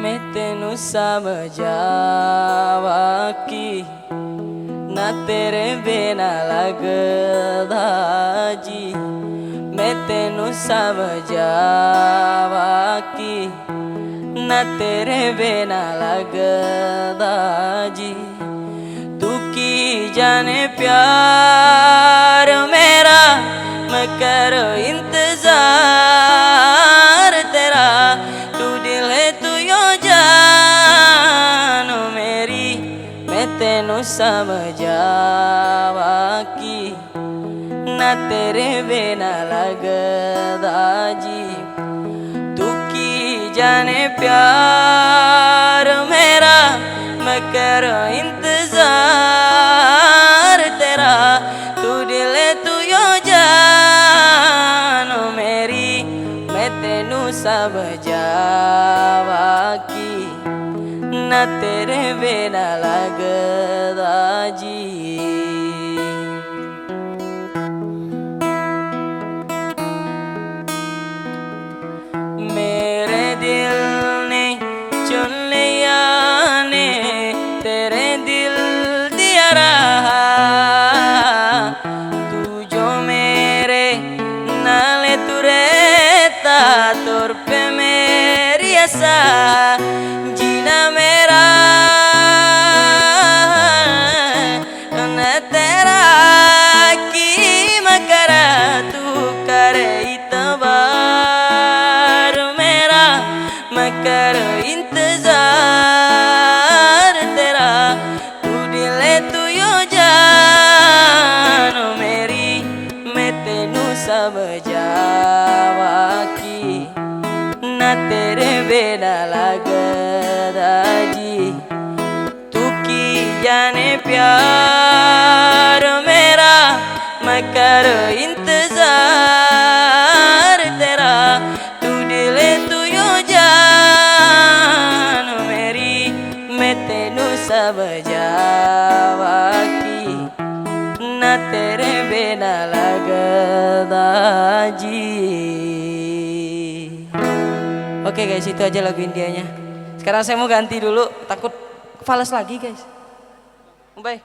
मैं तेनू समझावा की ना तेरे बिना लगदा जी। मैं तेनू समझावा की ना तेरे बिना लगदा जी। तू की जाने प्यार मेरा मैं करो इंतजार तेरा। तू दिल है तू यो जान मेरी मैं तेनू समझावा की ना तेरे बिना लगदा जी। तू की जाने प्यार मेरा मैं करो इंतजार तेरा। तू दिल तू यो जान मेरी मैं तेनू समझावा की ना तेरे बिना लगदा जी। मेरे दिल ने चुन लिया ने तेरे दिल दिया रहा। तू जो मेरे नाले तू रहता तौर पे मेरी आशा जीना मेरा न तेरा की मैं करा तू करे इतबार मेरा मैं करो इंतजार तेरा। तू दिल तू यो जान मेरी मैं तेनू समझावा की ना तेरे बिना लगदा जी। तू की जाने प्यार मेरा मैं करो इंतजार तेरा। तू दिल तू यो जान मेरी मैं तेनू समझावा की ना तेरे बिना लगदा जी। Oke guys, itu aja lagu Indianya. Sekarang saya mau ganti dulu, takut fals lagi guys. Bye.